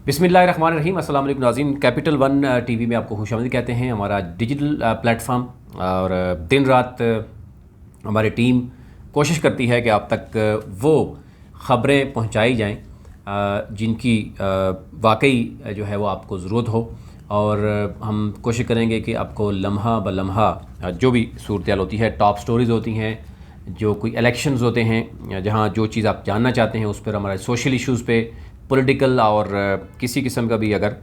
बिस्मिल्लाहिर्रहमानिर्रहीम। अस्सलाम वालेकुम नाज़रीन। कैपिटल वन टीवी में आपको खुशामदीद कहते हैं। हमारा डिजिटल प्लेटफॉर्म और दिन रात हमारी टीम कोशिश करती है कि आप तक वो ख़बरें पहुंचाई जाएं जिनकी वाकई जो है वो आपको ज़रूरत हो, और हम कोशिश करेंगे कि आपको लम्हा ब लम्हा जो भी सूरत हाल होती है, टॉप स्टोरीज़ होती हैं, जो कोई इलेक्शंस होते हैं, जहाँ जो चीज़ आप जानना चाहते हैं उस पर, हमारे सोशल इश्यूज़ पे, पॉलिटिकल और किसी किस्म का भी अगर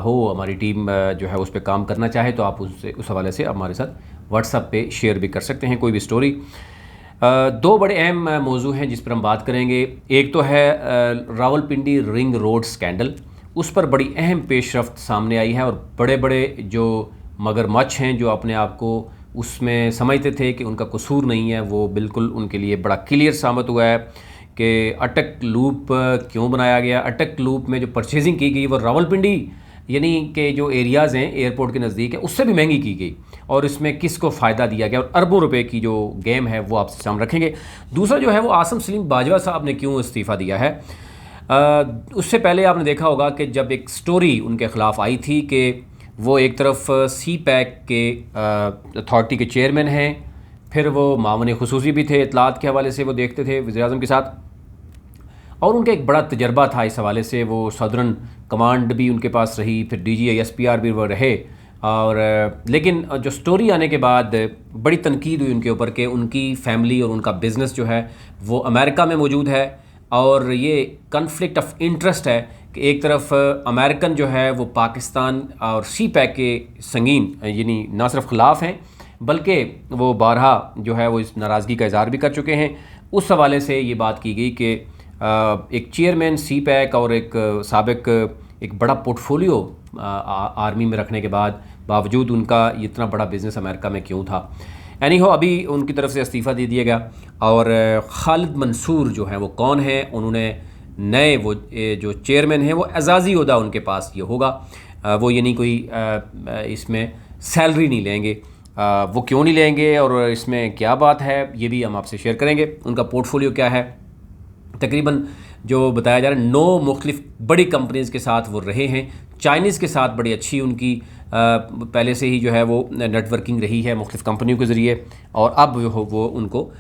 हो, हमारी टीम जो है उस पर काम करना चाहे तो आप उस हवाले से हमारे साथ व्हाट्सएप पे शेयर भी कर सकते हैं कोई भी स्टोरी। दो बड़े अहम मौजू हैं जिस पर हम बात करेंगे। एक तो है रावलपिंडी रिंग रोड स्कैंडल, उस पर बड़ी अहम पेशरफ्त सामने आई है, और बड़े बड़े जो मगरमच्छ हैं जो अपने आप को उसमें समझते थे कि उनका कसूर नहीं है, वो बिल्कुल उनके लिए बड़ा क्लियर साबित हुआ है कि अटक लूप क्यों बनाया गया। अटक लूप में जो परचेजिंग की गई वो रावलपिंडी यानी कि जो एरियाज़ हैं एयरपोर्ट के नज़दीक है उससे भी महंगी की गई, और इसमें किसको फ़ायदा दिया गया, और अरबों रुपए की जो गेम है वो आपसे सामने रखेंगे। दूसरा जो है वो आसम सलीम बाजवा साहब ने क्यों इस्तीफ़ा दिया है। उससे पहले आपने देखा होगा कि जब एक स्टोरी उनके ख़िलाफ़ आई थी कि वो एक तरफ सी पैक के अथॉरिटी के चेयरमैन हैं, फिर वो मामून खुसूसी भी थे, इतलात के हवाले से वो देखते थे वज़ीर-ए-आज़म के साथ, और उनका एक बड़ा तजर्बा था इस हवाले से। वो सदरन कमांड भी उनके पास रही, फिर DG/SPR भी वो रहे, और लेकिन जो स्टोरी आने के बाद बड़ी तनकीद हुई उनके ऊपर कि उनकी फ़ैमिली और उनका बिज़नेस जो है वो अमेरिका में मौजूद है, और ये कन्फ्लिक्ट ऑफ इंटरेस्ट है कि एक तरफ अमेरिकन जो है वो पाकिस्तान और सी पैक के संगीन यानी ना सिर्फ ख़िलाफ़ हैं बल्कि वो बारहा जो है वो इस नाराज़गी का इज़हार भी कर चुके हैं। उस हवाले से ये बात की गई कि एक चेयरमैन सी पैक और एक साबिक एक बड़ा पोर्टफोलियो आर्मी में रखने के बावजूद उनका इतना बड़ा बिज़नेस अमेरिका में क्यों था। एनी हो, अभी उनकी तरफ से इस्तीफ़ा दे दिया गया, और खालिद मंसूर जो है वो कौन है, उन्होंने नए वो जो चेयरमैन हैं वो एजाज़ी ओहदा उनके पास ये होगा, वो यानी कोई इसमें सैलरी नहीं लेंगे। वो क्यों नहीं लेंगे और इसमें क्या बात है ये भी हम आपसे शेयर करेंगे। उनका पोर्टफोलियो क्या है, तकरीबन जो बताया जा रहा है 9 मुख्तलिफ बड़ी कंपनीज़ के साथ वो रहे हैं। चाइनीज़ के साथ बड़ी अच्छी उनकी पहले से ही जो है वो नेटवर्किंग रही है मुख्तलिफ कंपनियों के ज़रिए, और अब वो उनको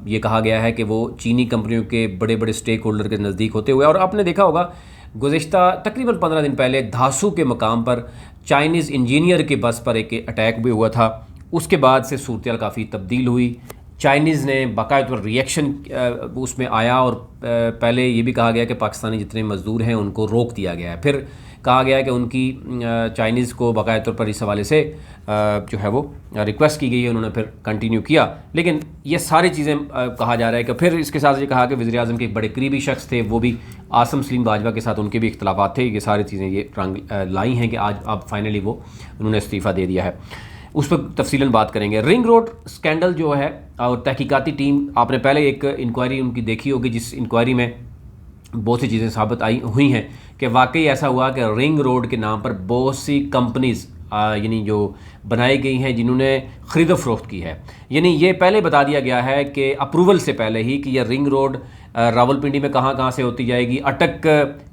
ये कहा गया है कि वो चीनी कंपनियों के बड़े बड़े स्टेक होल्डर के नज़दीक होते हुए। और आपने देखा होगा गुज़िश्ता तकरीबन 15 दिन पहले धासू के मकाम पर चाइनीज़ इंजीनियर के बस पर एक अटैक भी हुआ था। उसके बाद से सूरत हाल काफ़ी तब्दील हुई। चाइनीज़ ने बाकायदा रिएक्शन उसमें आया, और पहले ये भी कहा गया कि पाकिस्तानी जितने मज़दूर हैं उनको रोक दिया गया है। फिर कहा गया है कि उनकी चाइनीज़ को बाकायदा तौर पर इस हवाले से जो है वो रिक्वेस्ट की गई है, उन्होंने फिर कंटिन्यू किया। लेकिन ये सारी चीज़ें कहा जा रहा है कि फिर इसके साथ ये कहा कि वज़ीर-ए-आज़म के एक बड़े करीबी शख्स थे, वो भी आसम सलीम बाजवा के साथ उनके भी इख्तलाफात थे। ये सारी चीज़ें ये रंग लाई हैं कि आज अब फाइनली वो उन्होंने इस्तीफ़ा दे दिया है। उस पर तफसीलन बात करेंगे। रिंग रोड स्कैंडल जो है, और तहकीकाती टीम, आपने पहले एक इंक्वायरी उनकी देखी होगी जिस इंक्वायरी में बहुत सी चीज़ें साबित हुई हैं कि वाकई ऐसा हुआ कि रिंग रोड के नाम पर बहुत सी कंपनीज़ यानी जो बनाई गई हैं जिन्होंने ख़रीदो फरोख्त की है। यानी ये पहले बता दिया गया है कि अप्रूवल से पहले ही कि यह रिंग रोड रावलपिंडी में कहाँ कहाँ से होती जाएगी। अटक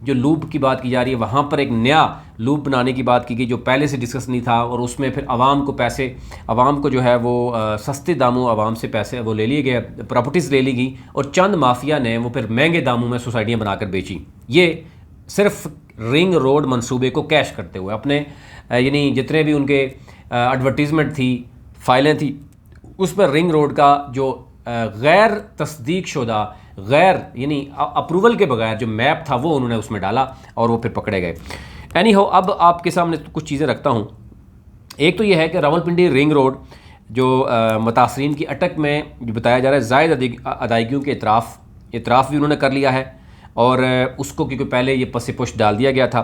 जो लूप की बात की जा रही है वहाँ पर एक नया लूप बनाने की बात की गई जो पहले से डिस्कस नहीं था, और उसमें फिर आवाम को जो है वो सस्ते दामों आवाम से पैसे वो ले लिए गए, प्रॉपर्टीज़ ले ली गई, और चंद माफिया ने वो फिर महंगे दामों में सोसाइटियाँ बनाकर बेची। ये सिर्फ रिंग रोड मंसूबे को कैश करते हुए अपने यानी जितने भी उनके एडवर्टीज़मेंट थी, फाइलें थी, उस पर रिंग रोड का जो गैर तस्दीक शुदा, गैर यानी अप्रूवल के बगैर जो मैप था वो उन्होंने उसमें डाला, और वो फिर पकड़े गए। एनी हो, अब आपके सामने कुछ चीज़ें रखता हूँ। एक तो ये है कि रावलपिंडी रिंग रोड जो मुतासरीन की अटक में जो बताया जा रहा है ज़ायद अदायगियों के इतराफ़ भी उन्होंने कर लिया है, और उसको क्योंकि पहले ये पसे पुश डाल दिया गया था।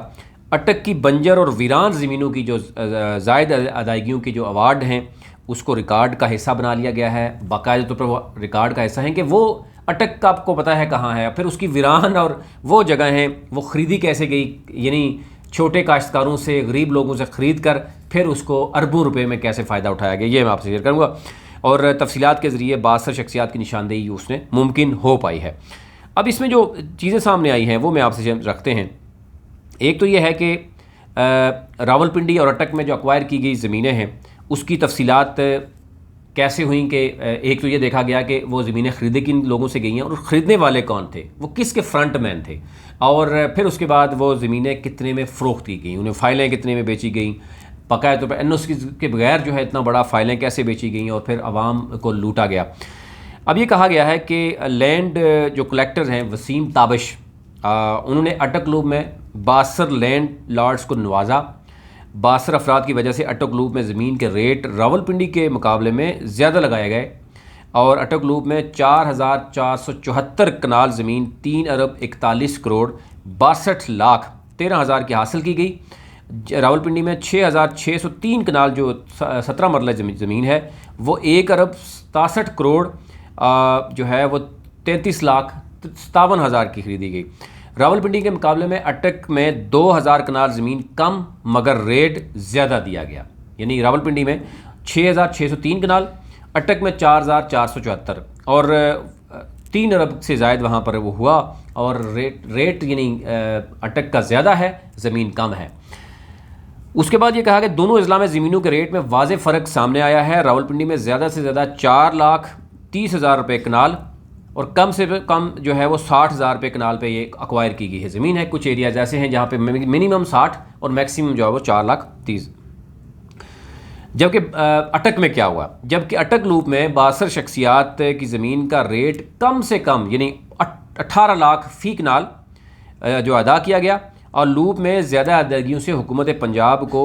अटक की बंजर और वीरान ज़मीनों की जो ज़ायद अदायगियों की जो अवार्ड हैं उसको रिकॉर्ड का हिस्सा बना लिया गया है। बाकायदा तौर पर वो रिकॉर्ड का हिस्सा है कि वो अटक का आपको पता है कहाँ है, फिर उसकी वीरान और वो जगह हैं वो ख़रीदी कैसे गई, यानी छोटे काश्तकारों से, गरीब लोगों से ख़रीद कर फिर उसको अरबों रुपए में कैसे फ़ायदा उठाया गया, ये मैं आपसे शेयर करूँगा, और तफसीलात के ज़रिए 62 शख्सियात की निशानदेही उसने मुमकिन हो पाई है। अब इसमें जो चीज़ें सामने आई हैं वो मैं आपसे रखते हैं। एक तो ये है कि रावलपिंडी और अटक में जो एक्वायर की गई ज़मीनें हैं उसकी तफसीलात कैसे हुई कि एक तो ये देखा गया कि वो ज़मीनें ख़रीदे किन लोगों से गई हैं और ख़रीदने वाले कौन थे, वो किसके फ्रंट मैन थे, और फिर उसके बाद वो ज़मीनें कितने में फ़रोख्त की गई, उन्हें फ़ाइलें कितने में बेची गई, बकाया तौर पर एनओसी के बगैर जो है इतना बड़ा फ़ाइलें कैसे बेची गई और फिर आवाम को लूटा गया। अब ये कहा गया है कि लैंड जो कलेक्टर हैं वसीम ताबिश, उन्होंने अटक लूप में 62 लैंड लॉर्ड्स को नवाजा। 62 अफराद की वजह से अटक लूप में ज़मीन के रेट रावलपिंडी के मुकाबले में ज़्यादा लगाए गए और अटक लूप में 4,474 कनाल ज़मीन 3 अरब 41 करोड़ 62 लाख 13,000 की हासिल की गई। रावलपिंडी में 6,603 कनाल जो 17 मरला ज़मीन है वो 1 अरब 67 करोड़ जो है वो 33 लाख 57,000 की खरीदी गई। रावलपिंडी के मुकाबले में अटक में 2,000 कनाल ज़मीन कम मगर रेट ज़्यादा दिया गया, यानी रावलपिंडी में 6,603 कनाल, अटक में 4,474 और 3 अरब से ज़ायद वहाँ पर वो हुआ और रेट यानी अटक का ज़्यादा है, ज़मीन कम है। उसके बाद ये कहा कि दोनों अजला में ज़मीनों के रेट में वाज़ेह फ़र्क सामने आया है। रावलपिंडी में ज़्यादा से ज़्यादा 4,30,000 रुपये कनाल और कम से कम जो है वो 60,000 रुपये कनाल पे ये अक्वायर की गई है ज़मीन है। कुछ एरियाज़ ऐसे हैं जहाँ पे मिनिमम 60 और मैक्सिमम जो है वो 4,30,000। जबकि अटक में क्या हुआ, जबकि अटक लूप में 62 शख्सियात की ज़मीन का रेट कम से कम यानी 18 लाख फ़ी कनाल जो अदा किया गया और लूप में ज़्यादा अदायगियों से हुकूमत पंजाब को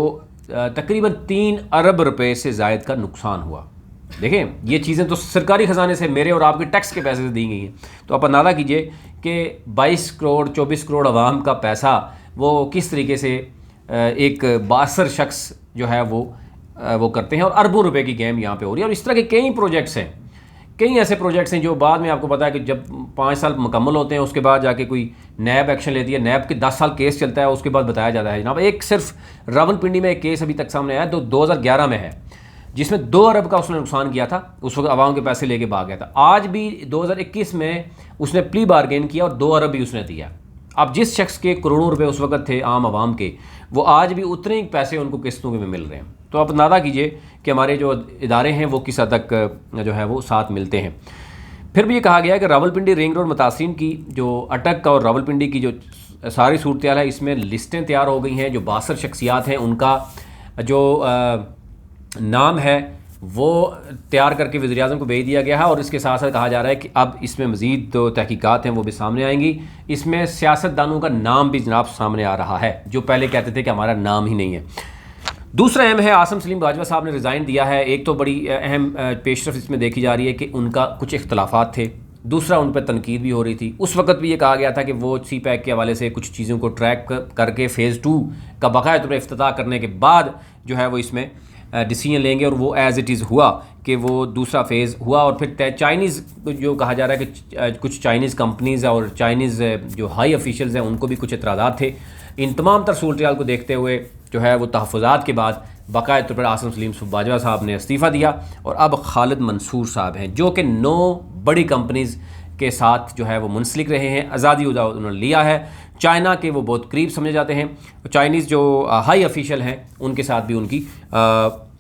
तकरीबन 3 अरब रुपये से ज़ायद का नुकसान हुआ। देखें, ये चीज़ें तो सरकारी ख़जाने से मेरे और आपके टैक्स के पैसे से दी गई हैं, तो आप अंदाज़ा कीजिए कि 22 करोड़ 24 करोड़ आवाम का पैसा वो किस तरीके से एक 62 शख्स जो है वो करते हैं और अरबों रुपए की गेम यहाँ पे हो रही है। और इस तरह के कई प्रोजेक्ट्स हैं, कई ऐसे प्रोजेक्ट्स हैं जो बाद में आपको पता है कि जब 5 साल मुकम्मल होते हैं उसके बाद जाके कोई नैब एक्शन लेती है, नैब के 10 साल केस चलता है, उसके बाद बताया जाता है जनाब एक सिर्फ रावलपिंडी में एक केस अभी तक सामने आया 2011 में है जिसमें 2 अरब का उसने नुकसान किया था, उस वक्त आवाम के पैसे लेके भाग गया था। आज भी 2021 में उसने प्ली बार्गेन किया और 2 अरब भी उसने दिया। अब जिस शख्स के करोड़ों रुपए उस वक्त थे आम आवाम के, वो आज भी उतने ही पैसे उनको किस्तों में मिल रहे हैं। तो आप अंदाज़ा कीजिए कि हमारे जो इदारे हैं वो किस हद तक जो है वो साथ मिलते हैं। फिर भी ये कहा गया है कि रावलपिंडी रिंग रोड मुतासिरीन की जो अटक और रावलपिंडी की जो सारी सूरत हाल है इसमें लिस्टें तैयार हो गई हैं। जो 62 शख्सियात हैं उनका जो नाम है वो तैयार करके वज़ीर-ए-आज़म को भेज दिया गया है और इसके साथ साथ कहा जा रहा है कि अब इसमें मज़ीद जो तहकीकात हैं वो भी सामने आएंगी। इसमें सियासतदानों का नाम भी जनाब सामने आ रहा है जो पहले कहते थे कि हमारा नाम ही नहीं है। दूसरा अहम है आसिम सलीम बाजवा साहब ने रिज़ाइन दिया है। एक तो बड़ी अहम पेशरफ इसमें देखी जा रही है कि उनका कुछ इख्तलाफात थे, दूसरा उन पर तनकीद भी हो रही थी। उस वक्त भी ये कहा गया था कि वो सी पैक के हवाले से कुछ चीज़ों को ट्रैक करके फ़ेज़ 2 का बाकायदा तौर पर इफ्तिताह करने के बाद जो है वो इसमें डिसीजन लेंगे और वो एज़ इट इज़ हुआ कि वो दूसरा फेज़ हुआ। और फिर चाइनीज़ जो कहा जा रहा है कि कुछ चाइनीज़ कंपनीज़ और चाइनीज़ जो हाई ऑफिशियल्स हैं उनको भी कुछ एतराज़ात थे। इन तमाम तर सूरत को देखते हुए जो है वो तहफ़्फ़ुज़ात के बाद बाकायदा तौर पर आसिम सलीम बाजवा साहब ने इस्तीफ़ा दिया और अब खालिद मंसूर साहब हैं जो कि 9 बड़ी कंपनीज़ के साथ जो है वो मुंसलिक रहे हैं। आज़ादी उन्होंने लिया है। चाइना के वो बहुत करीब समझे जाते हैं। चाइनीज़ जो हाई ऑफिशियल हैं उनके साथ भी उनकी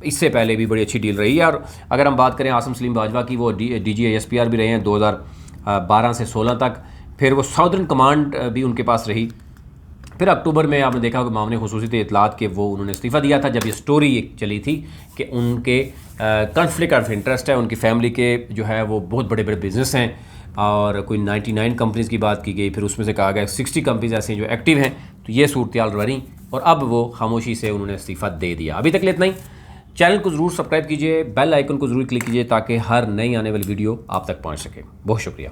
इससे पहले भी बड़ी अच्छी डील रही है। और अगर हम बात करें आसिम सलीम बाजवा की, वो DGSPR भी रहे हैं 2012 से 16 तक। फिर वो साउदर्न कमांड भी उनके पास रही। फिर अक्टूबर में आपने देखा कि मामले खुसूसी इतलात के वो उन्होंने इस्तीफ़ा दिया था जब ये स्टोरी एक चली थी कि उनके कॉन्फ्लिक्ट ऑफ इंटरेस्ट है, उनकी फैमिली के जो है वो बहुत बड़े बड़े बिजनेस हैं और कोई 99 कंपनीज़ की बात की गई। फिर उसमें से कहा गया 60 कंपनीज़ ऐसी जो एक्टिव हैं। तो ये सूरत हाल रही और अब वो खामोशी से उन्होंने इस्तीफ़ा दे दिया। अभी तक इतना ही। चैनल को ज़रूर सब्सक्राइब कीजिए, बेल आइकन को ज़रूर क्लिक कीजिए ताकि हर नई आने वाली वीडियो आप तक पहुँच सके। बहुत शुक्रिया।